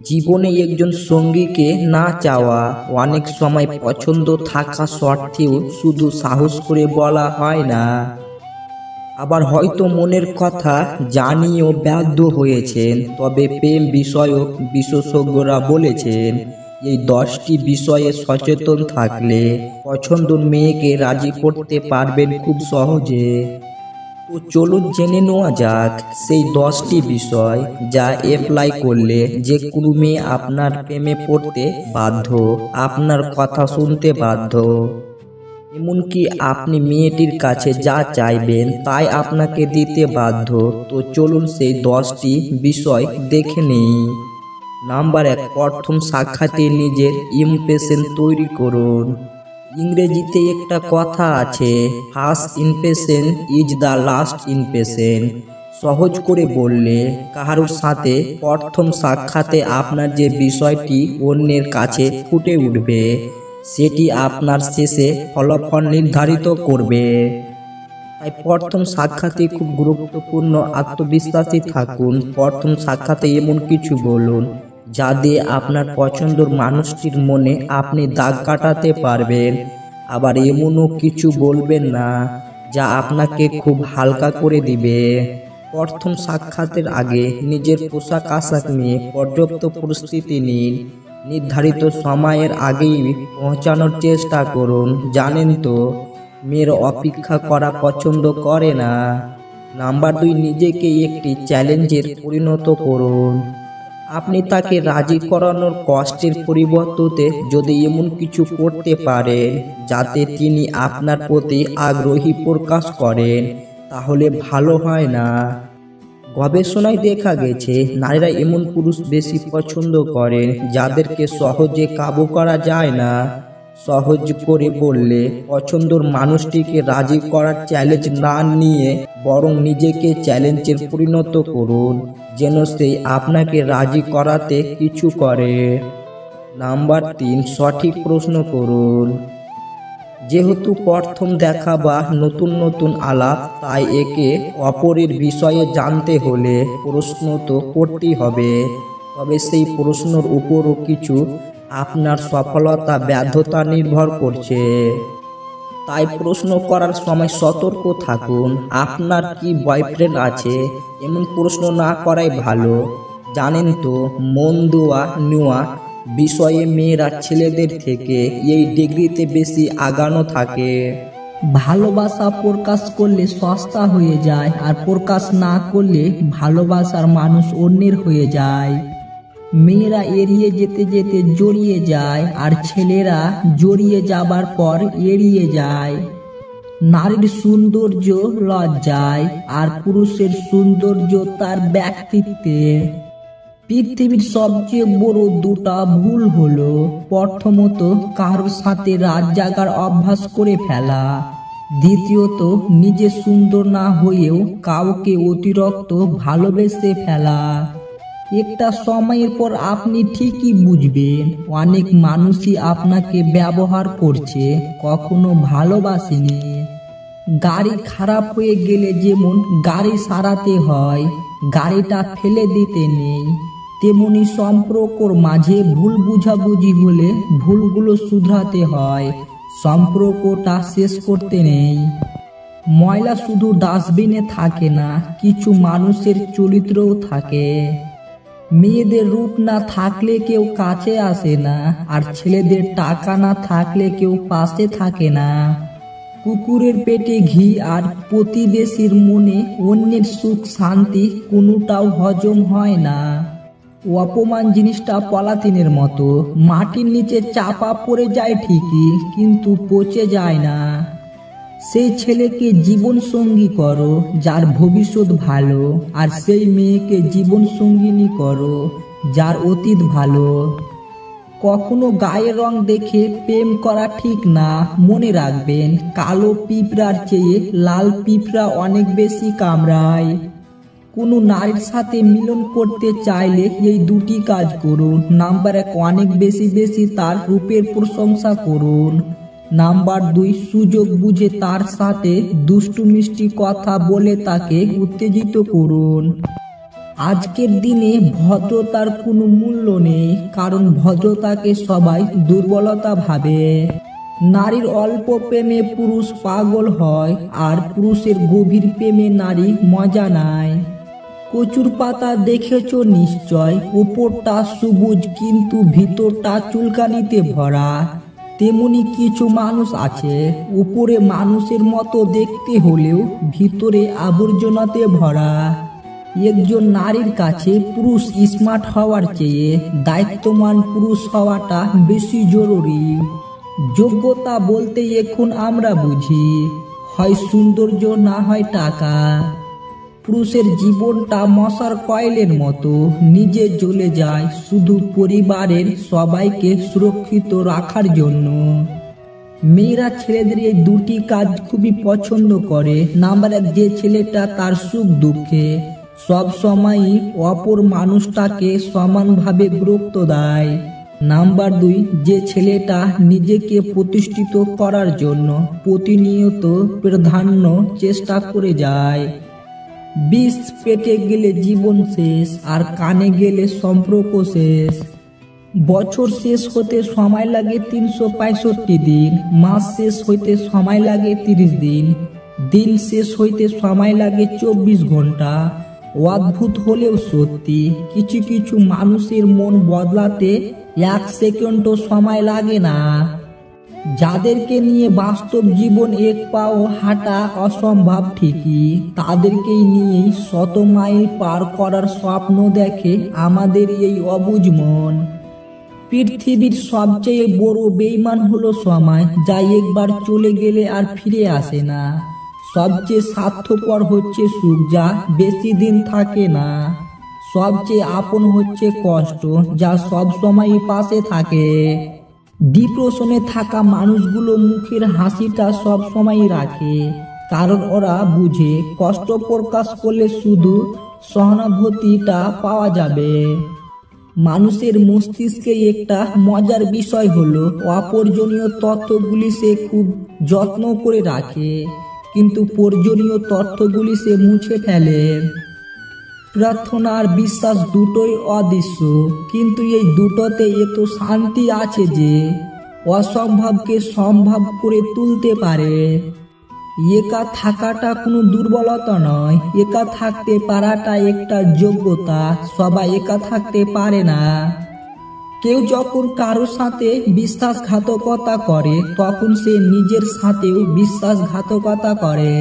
জীবনে একজন সঙ্গীকে না চাওয়া অনেক সময় পছন্দ থাকা সত্ত্বেও শুধু সাহস করে বলা হয় না। আবার হয়তো মনের কথা জানিয়েও বাধ্য হয়েছেন। তবে প্রেম বিষয়ক বিশেষজ্ঞরা বলেছেন এই 10টি বিষয়ে সচেতন থাকলে পছন্দের মেয়েকে রাজি করতে পারবেন খুব সহজে। তো চলুন জেনে নেওয়া যাক সেই 10টি বিষয় যা অ্যাপ্লাই করলে যে কোনো মেয়ে আপনার প্রেমে পড়তে বাধ্য, আপনার কথা শুনতে বাধ্য, এমনকি আপনি মেয়েটির কাছে যা চাইবেন তাই আপনাকে দিতে বাধ্য। তো চলুন সেই 10টি বিষয় দেখে নিই। নাম্বার 1, প্রথম সাক্ষাতে নিজের ইমপ্রেশন তৈরি করুন। ইংরেজিতে একটা কথা আছে, first impression is the last impression. সহজ করে বললে কারোর সাথে প্রথম সাক্ষাতে আপনার যে বিষয়টি অন্যের কাছে ফুটে উঠবে সেটি আপনার শেষে ফলাফল নির্ধারিত করবে। তাই প্রথম সাক্ষাতে খুব গুরুত্বপূর্ণ, আত্মবিশ্বাসী থাকুন। প্রথম সাক্ষাতে এমন কিছু বলুন যা দিয়ে আপনার পছন্দের মানুষটির মনে আপনি দাগ কাটাতে পারবেন। আবার এমনও কিছু বলবেন না যা আপনাকে খুব হালকা করে দিবে। প্রথম সাক্ষাতের আগে নিজের পোশাক আশাক নিয়ে পর্যাপ্ত প্রস্তুতি নিন। নির্ধারিত সময়ের আগেই পৌঁছানোর চেষ্টা করুন। জানেন তো মেয়েরা অপেক্ষা করা পছন্দ করে না। নাম্বার 2, নিজেকে একটি চ্যালেঞ্জের পরিণত করুন। আপনি তাকে রাজি করানোর কষ্টের পরিবর্তে যদি এমন কিছু করতে পারেন যাতে তিনি আপনার প্রতি আগ্রহী প্রকাশ করেন তাহলে ভালো হয় না? গবেষণায় দেখা গেছে নারীরা এমন পুরুষ বেশি পছন্দ করেন যাদেরকে সহজে কাবু করা যায় না। সহজ করে বললে পছন্দের মানুষটিকে রাজি করার চ্যালেঞ্জ না নিয়ে বরং নিজেকে চ্যালেঞ্জের পরিণত করুন যেন সে আপনাকে রাজি করাতে কিছু করে। নাম্বার 3, সঠিক প্রশ্ন করুন। যেহেতু প্রথম দেখা বা নতুন নতুন আলাপ, তাই একে অপরের বিষয়ে জানতে হলে প্রশ্ন তো করতেই হবে। তবে সেই প্রশ্নের উপরও কিছু আপনার সফলতা ব্যর্থতা নির্ভর করছে। তাই প্রশ্ন করার সময় সতর্ক থাকুন। আপনার কি বয়ফ্রেন্ড আছে? এমন প্রশ্ন না করাই ভালো। জানেন তো মন দেওয়া নেওয়া বিষয়ে মেয়েরা ছেলেদের থেকে এই ডিগ্রিতে বেশি আগানো থাকে। ভালোবাসা প্রকাশ করলে সস্তা হয়ে যায়, আর প্রকাশ না করলে ভালোবাসার মানুষ অন্যের হয়ে যায়। মেয়েরা এড়িয়ে যেতে যেতে জড়িয়ে যায়, আর ছেলেরা জড়িয়ে যাবার পর এড়িয়ে যায়। নারীর সৌন্দর্য লজ্জায়, আর পুরুষের সৌন্দর্য তার ব্যক্তিত্বে। পৃথিবীর সবচেয়ে বড় দুটা ভুল হলো প্রথমত কারোর সাথে রাত জাগার অভ্যাস করে ফেলা, দ্বিতীয়ত নিজে সুন্দর না হয়েও কাউকে অতিরিক্ত ভালোবেসে ফেলা। একটা সময়ের পর আপনি ঠিকই বুঝবেন অনেক মানুষই আপনাকে ব্যবহার করছে, কখনো ভালোবাসেনি। গাড়ি খারাপ হয়ে গেলে যেমন গাড়ি সারাতে হয়, গাড়িটা ফেলে দিতে নেই, তেমনি সম্পর্কর মাঝে ভুল বুঝাবুঝি হলে ভুলগুলো শুধরাতে হয়, সম্পর্কটা শেষ করতে নেই। ময়লা শুধু ডাস্টবিনে থাকে না, কিছু মানুষের চরিত্রও থাকে। মেয়েদের রূপ না থাকলে কেউ কাছে আসে না, আর ছেলেদের টাকা না থাকলে কেউ পাশে থাকে না। কুকুরের পেটে ঘি আর প্রতিবেশীর মনে অন্যের সুখ শান্তি কোনোটাও হজম হয় না। অপমান জিনিসটা পলাতিনের মতো, মাটির নিচে চাপা পড়ে যায় ঠিকই, কিন্তু পচে যায় না। সেই ছেলেকে জীবন সঙ্গী করো যার ভবিষ্যৎ ভালো, আর সেই মেয়েকে জীবন সঙ্গিনী করো যার অতীত ভালো। কখনো গায়ের রং দেখে প্রেম করা ঠিক না। মনে রাখবেন কালো পিঁপড়ার চেয়ে লাল পিঁপড়া অনেক বেশি কামড়ায়। কোনো নারীর সাথে মিলন করতে চাইলে এই দুটি কাজ করুন। নাম্বার 1, অনেক বেশি বেশি তার রূপের প্রশংসা করুন। নাম্বার 2, সুযোগ বুঝে তার সাথে দুষ্টু মিষ্টি কথা বলে তাকে উত্তেজিত করুন। আজকের দিনে ভদ্রতার কোনো মূল্য নেই, কারণ ভদ্রতাকে সবাই দুর্বলতা ভাবে। নারীর অল্প প্রেমে পুরুষ পাগল হয়, আর পুরুষের গভীর প্রেমে নারী মজা নেয়। কচুর পাতা দেখেছো নিশ্চয়, উপরটা সবুজ কিন্তু ভিতরটা চুলকানিতে ভরা। তেমনি কিছু মানুষ আছে, উপরে মানুষের মতো দেখতে হলেও ভিতরে আবর্জনাতে ভরা। একজন নারীর কাছে পুরুষ স্মার্ট হওয়ার চেয়ে দায়িত্ববান পুরুষ হওয়াটা বেশি জরুরি। যোগ্যতা বলতে এখন আমরা বুঝি হয় সৌন্দর্য না হয় টাকা। পুরুষের জীবনটা মশার কয়েলের মতো, নিজে জ্বলে যায় শুধু পরিবারের সবাইকে সুরক্ষিত রাখার জন্য। মেয়েরা ছেলেদের এই দুটি কাজ খুবই পছন্দ করে। নাম্বার 1, যে ছেলেটা তার সুখ দুঃখে সব সময়ই অপর মানুষটাকে সমানভাবে গুরুত্ব দেয়। নাম্বার 2, যে ছেলেটা নিজেকে প্রতিষ্ঠিত করার জন্য প্রতিনিয়ত প্রাধান্য চেষ্টা করে যায়। বিষ পেটে গেলে জীবন শেষ, আর কানে গেলে সম্পর্ক শেষ। বছর শেষ হতে সময় লাগে 365 দিন, মাস শেষ হইতে সময় লাগে 30 দিন, দিন শেষ হইতে সময় লাগে 24 ঘন্টা। অদ্ভুত হলেও সত্যি, কিছু কিছু মানুষের মন বদলাতে 1 সেকেন্ডও সময় লাগে না। যাদেরকে নিয়ে বাস্তব জীবন এক পাও হাঁটা অসম্ভব ঠিকই, তাদেরকেই নিয়েই 100 মাইল পার করার স্বপ্ন দেখে আমাদের এই অবুঝ মন। পৃথিবীর সবচেয়ে বড় বেঈমান হলো সময়, যা একবার চলে গেলে আর ফিরে আসে না। সবচেয়ে স্বার্থপর হচ্ছে সুখ, যা বেশি দিন থাকে না। সবচেয়ে আপন হচ্ছে কষ্ট, যা সব সময় পাশে থাকে। ডিপ্রেশনে থাকা মানুষগুলো মুখের হাসিটা সব সময় রাখে, কারণ ওরা বুঝে কষ্ট প্রকাশ করলে শুধু সহানুভূতিটা পাওয়া যাবে। মানুষের মস্তিষ্কে একটা মজার বিষয় হলো, অপ্রয়োজনীয় তথ্যগুলি সে খুব যত্ন করে রাখে, কিন্তু প্রয়োজনীয় তথ্যগুলি সে মুছে ফেলে। প্রার্থনা আর বিশ্বাস দুটোই অদৃশ্য, কিন্তু এই দুটোতে এত শান্তি আছে যে অসম্ভবকে সম্ভব করে তুলতে পারে। একা থাকাটা কোনো দুর্বলতা নয়, একা থাকতে পারাটা একটা যোগ্যতা। সবাই একা থাকতে পারে না। কেউ যখন কারোর সাথে বিশ্বাসঘাতকতা করে, তখন সে নিজের সাথেও বিশ্বাসঘাতকতা করে।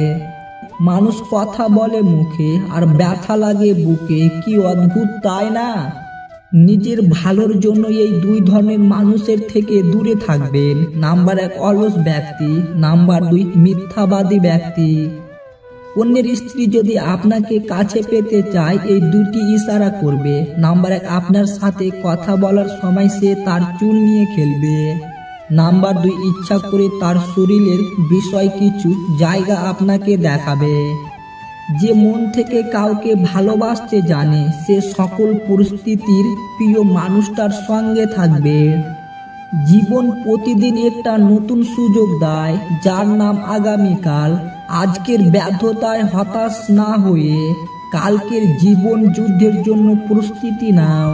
মানুষ কথা বলে মুখে আর ব্যথা লাগে বুকে, কি অদ্ভুত তাই না? নিজের ভালোর জন্য এই 2 ধরনের মানুষের থেকে দূরে থাকবেন। নাম্বার 1, অলস ব্যক্তি। নাম্বার 2, মিথ্যাবাদী ব্যক্তি। অন্যের স্ত্রী যদি আপনাকে কাছে পেতে চায়, এই 2টি ইশারা করবে। নাম্বার 1, আপনার সাথে কথা বলার সময় সে তার চুল নিয়ে খেলবে। নাম্বার 2, ইচ্ছা করে তার শরীরের বিষয় কিছু জায়গা আপনাকে দেখাবে। যে মন থেকে কাউকে ভালোবাসতে জানে, সে সকল পরিস্থিতির প্রিয় মানুষটার সঙ্গে থাকবে। জীবন প্রতিদিন একটা নতুন সুযোগ দেয়, যার নাম আগামীকাল। আজকের ব্যর্থতায় হতাশ না হয়ে কালকের জীবন যুদ্ধের জন্য প্রস্তুতি নাও।